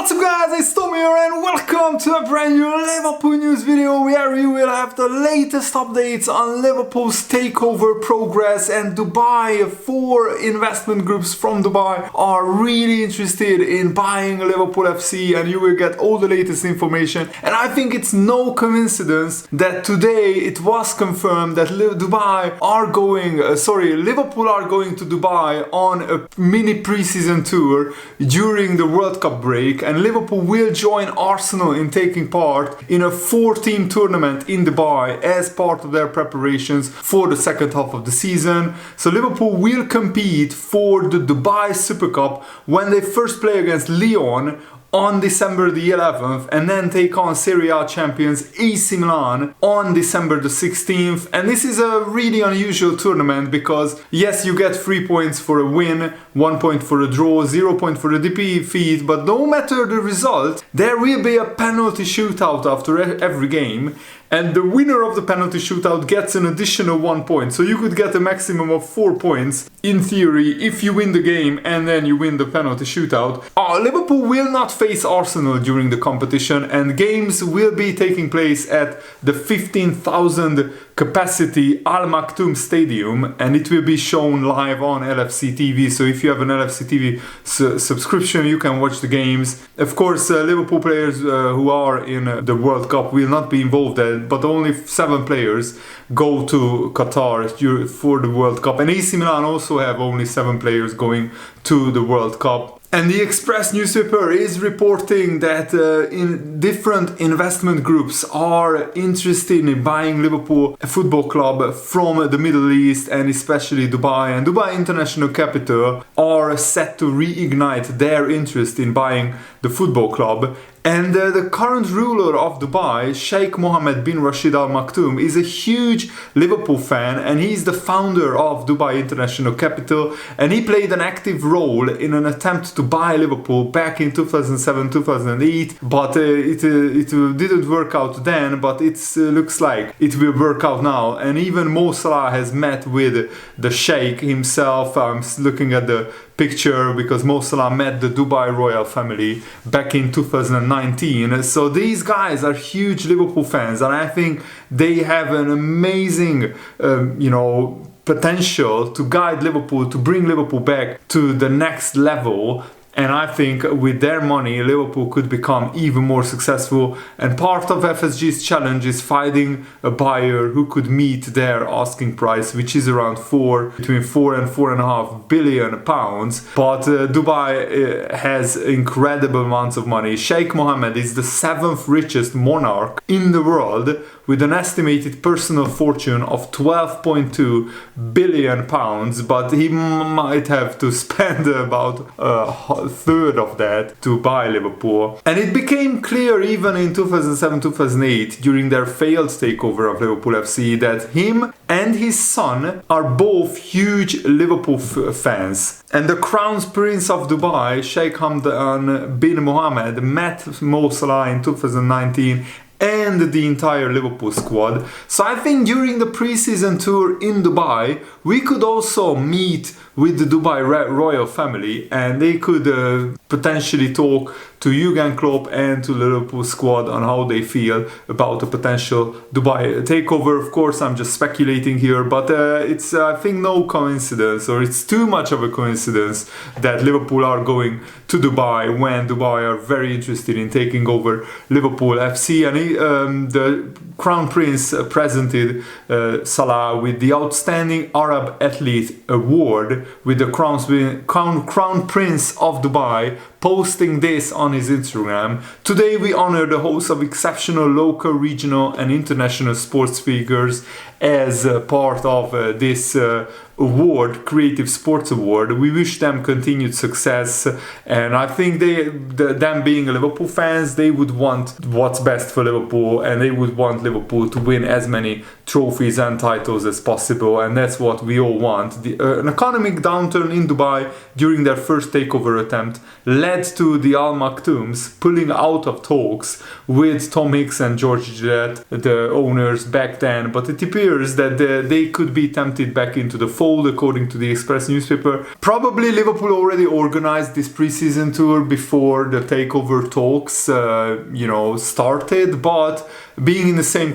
What's up guys, it's Tom here and welcome to a brand new Liverpool news video where we will have the latest updates on Liverpool's takeover progress and Dubai. 4 investment groups from Dubai are really interested in buying Liverpool FC and you will get all the latest information. And I think it's no coincidence that today it was confirmed that Liverpool are going to Dubai on a mini pre-season tour during the World Cup break, and Liverpool will join Arsenal in taking part in a 4-team tournament in Dubai as part of their preparations for the second half of the season. So Liverpool will compete for the Dubai Super Cup when they first play against Lyon on December the 11th and then take on Serie A champions AC Milan on December the 16th. And this is a really unusual tournament because yes, you get 3 points for a win, 1 point for a draw, 0 point for a defeat, but no matter the result, there will be a penalty shootout after every game. And the winner of the penalty shootout gets an additional 1 point. So you could get a maximum of 4 points in theory if you win the game and then you win the penalty shootout. Liverpool will not face Arsenal during the competition and games will be taking place at the 15,000 capacity Al Maktoum Stadium, and it will be shown live on LFC TV. So if you have an LFC TV subscription, you can watch the games. Of course, Liverpool players who are in the World Cup will not be involved there, but only 7 players go to Qatar for the World Cup. And AC Milan also have only 7 players going to the World Cup. And the Express newspaper is reporting that in different investment groups are interested in buying Liverpool Football Club from the Middle East and especially Dubai. And Dubai International Capital are set to reignite their interest in buying the football club. And the current ruler of Dubai, Sheikh Mohammed bin Rashid Al Maktoum, is a huge Liverpool fan and he's the founder of Dubai International Capital, and he played an active role in an attempt to buy Liverpool back in 2007-2008, but it didn't work out then, but it looks like it will work out now. And even Mo Salah has met with the Sheikh himself. I'm looking at the picture because Mo Salah met the Dubai royal family back in 2019. So these guys are huge Liverpool fans and I think they have an amazing potential to guide Liverpool, to bring Liverpool back to the next level. And I think with their money, Liverpool could become even more successful. And part of FSG's challenge is finding a buyer who could meet their asking price, which is around between 4 and 4.5 billion pounds. But Dubai has incredible amounts of money. Sheikh Mohammed is the 7th richest monarch in the world with an estimated personal fortune of 12.2 billion pounds. But he might have to spend about a third of that to buy Liverpool. And it became clear even in 2007-2008 during their failed takeover of Liverpool FC that him and his son are both huge Liverpool fans. And the Crown Prince of Dubai, Sheikh Hamdan bin Mohammed, met Mo Salah in 2019 and the entire Liverpool squad. So I think during the pre-season tour in Dubai, we could also meet with the Dubai royal family and they could potentially talk to Jurgen Klopp and to the Liverpool squad on how they feel about a potential Dubai takeover. Of course, I'm just speculating here, but it's I think no coincidence, or it's too much of a coincidence that Liverpool are going to Dubai when Dubai are very interested in taking over Liverpool FC. And the Crown Prince presented Salah with the Outstanding Arab Athlete Award with the Crown Prince of Dubai posting this on his Instagram. Today we honor the host of exceptional local, regional and international sports figures as part of this award, Creative Sports Award. We wish them continued success, and I think them being Liverpool fans, they would want what's best for Liverpool and they would want Liverpool to win as many trophies and titles as possible, and that's what we all want. An economic downturn in Dubai during their first takeover attempt led led to the Al Maktoums pulling out of talks with Tom Hicks and George Gillett, the owners back then, but it appears that they could be tempted back into the fold, according to the Express newspaper. Probably Liverpool already organized this pre-season tour before the takeover talks started, but being in the same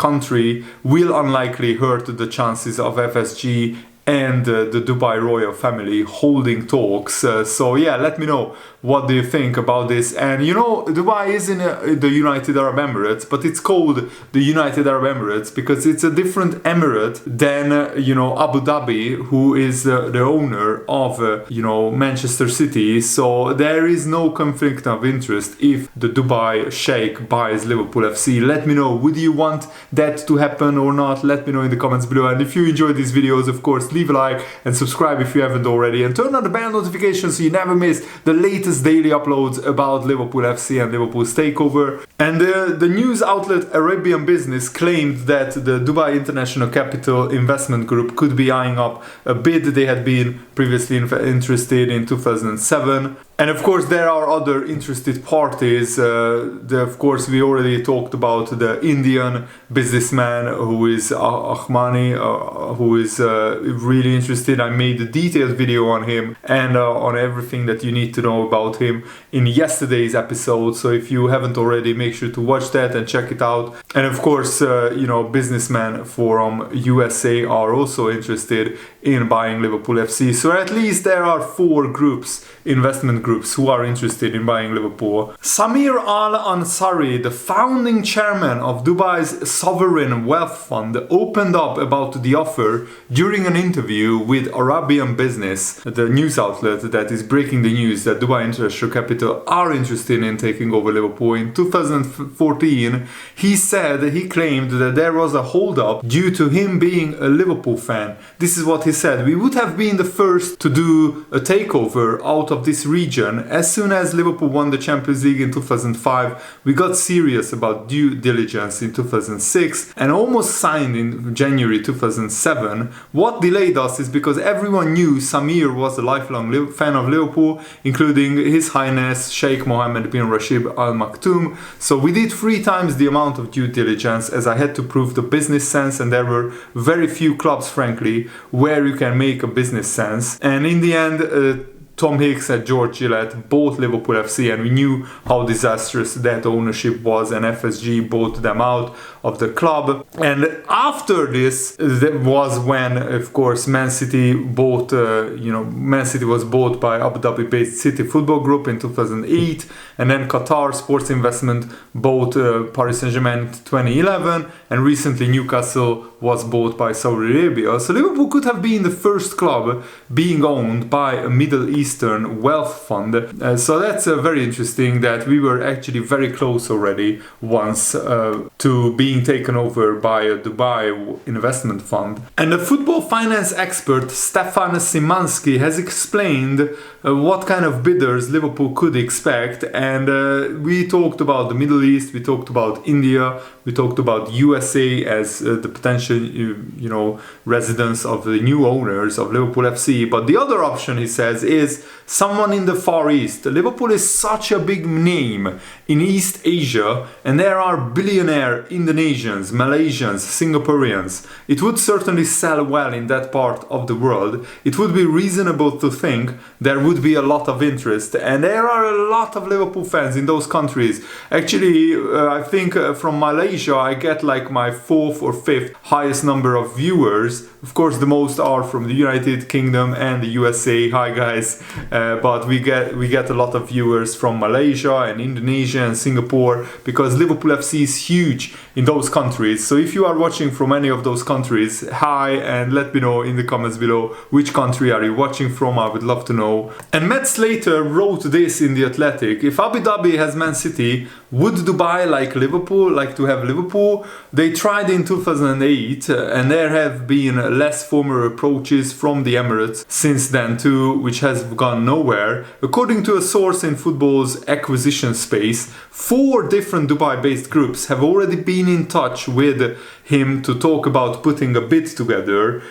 country will unlikely hurt the chances of FSG and the Dubai royal family holding talks. So yeah, let me know what do you think about this. And Dubai is in the United Arab Emirates, but it's called the United Arab Emirates because it's a different emirate than Abu Dhabi, who is the owner of Manchester City. So there is no conflict of interest if the Dubai Sheikh buys Liverpool FC. Let me know, would you want that to happen or not? Let me know in the comments below. And if you enjoyed these videos, of course, leave a like and subscribe if you haven't already, and turn on the bell notifications so you never miss the latest daily uploads about Liverpool FC and Liverpool's takeover. And the news outlet Arabian Business claimed that the Dubai International Capital Investment Group could be eyeing up a bid they had been previously interested in 2007. And of course there are other interested parties. Of course we already talked about the Indian businessman who is Ahmani, who is really interested. I made a detailed video on him and on everything that you need to know about him in yesterday's episode. So if you haven't already, make sure to watch that and check it out. And of course, businessmen from USA are also interested in buying Liverpool FC. So at least there are 4 investment groups who are interested in buying Liverpool. Samir Al-Ansari, the founding chairman of Dubai's sovereign wealth fund, opened up about the offer during an interview with Arabian Business, the news outlet that is breaking the news that Dubai International Capital are interested in taking over Liverpool. In 2014, he claimed that there was a hold-up due to him being a Liverpool fan. This is what he said: "We would have been the first to do a takeover out of this region. As soon as Liverpool won the Champions League in 2005, we got serious about due diligence in 2006 and almost signed in January 2007. What delayed us is because everyone knew Samir was a lifelong fan of Liverpool, including His Highness Sheikh Mohammed bin Rashid Al Maktoum. So we did 3 times the amount of due diligence, as I had to prove the business sense, and there were very few clubs, frankly, where you can make a business sense. And in the end, Tom Hicks and George Gillett bought Liverpool FC, and we knew how disastrous that ownership was, and FSG bought them out of the club. And after this, that was when, of course, Man City was bought by Abu Dhabi-based City Football Group in 2008, and then Qatar Sports Investment bought Paris Saint-Germain in 2011, and recently Newcastle was bought by Saudi Arabia. So Liverpool could have been the first club being owned by a Middle Eastern wealth fund. So that's very interesting that we were actually very close already once to being taken over by a Dubai investment fund. And the football finance expert Stefan Szymanski has explained what kind of bidders Liverpool could expect. And we talked about the Middle East, we talked about India, we talked about USA as the potential residence of the new owners of Liverpool FC. But the other option, he says, is someone in the Far East. Liverpool is such a big name in East Asia, and there are billionaire Indonesians, Malaysians, Singaporeans. It would certainly sell well in that part of the world. It would be reasonable to think there would be a lot of interest, and there are a lot of Liverpool fans in those countries. Actually, I think from Malaysia I get like my 4th or 5th highest number of viewers. Of course, the most are from the United Kingdom and the USA. Hi guys. But we get a lot of viewers from Malaysia and Indonesia and Singapore, because Liverpool FC is huge in those countries. So if you are watching from any of those countries, hi, and let me know in the comments below which country are you watching from. I would love to know. And Matt Slater wrote this in The Athletic: if Abu Dhabi has Man City, would Dubai like to have Liverpool? They tried in 2008, and there have been less formal approaches from the Emirates since then too, which has gone nowhere. According to a source in football's acquisition space, 4 different Dubai-based groups have already already been in touch with him to talk about putting a bid together.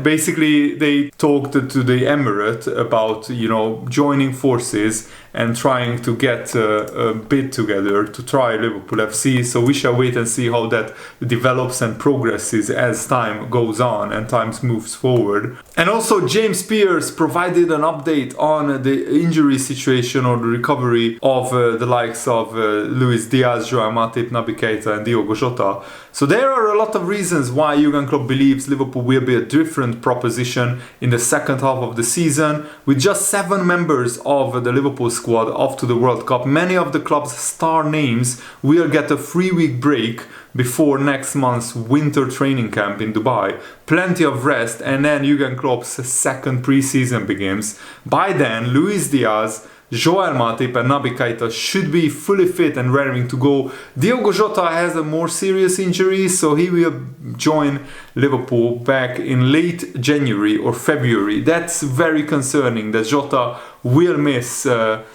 Basically, they talked to the Emirate about, you know, joining forces and trying to get a bid together to try Liverpool FC. So we shall wait and see how that develops and progresses as time goes on and time moves forward. And also James Pearce provided an update on the injury situation or the recovery of the likes of Luis Diaz, Joao Matip, Naby Keita and Diogo Jota. So there are a lot of reasons why Jurgen Klopp believes Liverpool will be a different proposition in the second half of the season. With just 7 members of the Liverpool squad off to the World Cup, many of the club's star names will get a 3-week break before next month's winter training camp in Dubai. Plenty of rest, and then Jurgen Klopp's second pre-season begins. By then, Luis Diaz, Joao Matip and Naby Keita should be fully fit and raring to go. Diogo Jota has a more serious injury, so he will join Liverpool back in late January or February. That's very concerning that Jota will miss the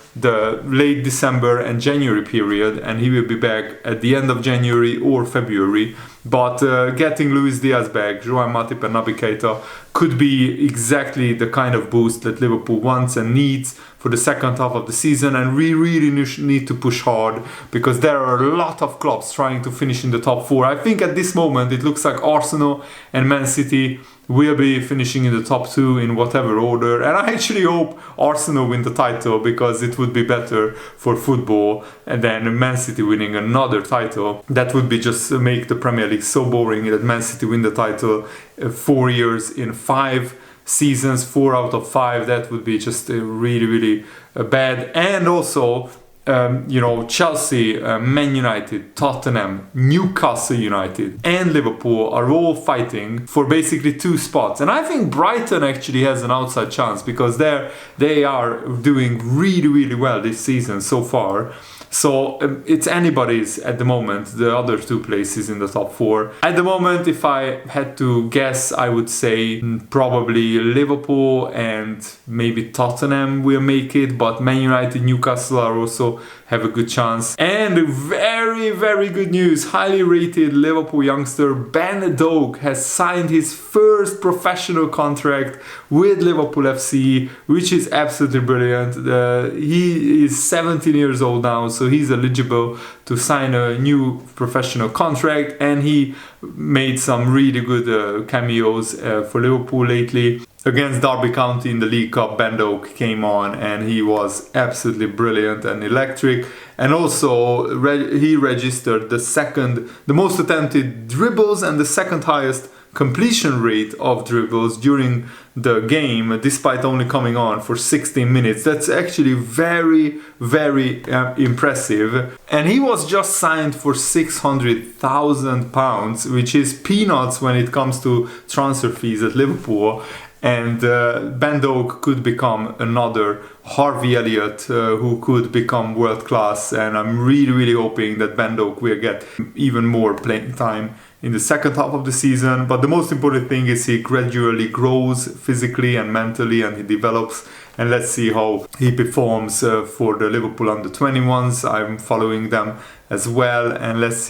late December and January period, and he will be back at the end of January or February. But getting Luis Diaz back, Joao Matip and Naby Keita could be exactly the kind of boost that Liverpool wants and needs for the second half of the season, and we really need to push hard because there are a lot of clubs trying to finish in the top 4. I think at this moment it looks like Arsenal and Man City will be finishing in the top 2 in whatever order, and I actually hope Arsenal win the title because it would be better for football, and then Man City winning another title. That would be just make the Premier League so boring that Man City win the title 4 years in 5 seasons, 4 out of 5. That would be just really bad. And also you know, Chelsea, Man United, Tottenham, Newcastle United and Liverpool are all fighting for basically 2 spots. And I think Brighton actually has an outside chance because they are doing really well this season so far. So it's anybody's at the moment, the other 2 places in the top 4. At the moment, if I had to guess, I would say probably Liverpool and maybe Tottenham will make it, but Man United, Newcastle are also have a good chance. And very good news, highly rated Liverpool youngster Ben Doak has signed his first professional contract with Liverpool FC, which is absolutely brilliant. He is 17 years old now, so he's eligible to sign a new professional contract, and he made some really good cameos for Liverpool lately. Against Derby County in the League Cup, Ben Doak came on and he was absolutely brilliant and electric. And also he registered the most attempted dribbles and the second highest completion rate of dribbles during the game, despite only coming on for 16 minutes. That's actually very impressive. And he was just signed for £600,000, which is peanuts when it comes to transfer fees at Liverpool. And Ben Doak could become another Harvey Elliott who could become world class. And I'm really hoping that Ben Doak will get even more playing time in the second half of the season. But the most important thing is he gradually grows physically and mentally, and he develops. And let's see how he performs for the Liverpool under-21s. I'm following them as well, and let's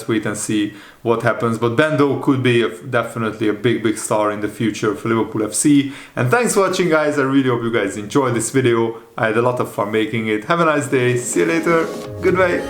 wait and see what happens. But Ben Doak could be definitely a big star in the future for Liverpool FC. And thanks for watching, guys. I really hope you guys enjoyed this video. I had a lot of fun making it. Have a nice day. See you later. Goodbye.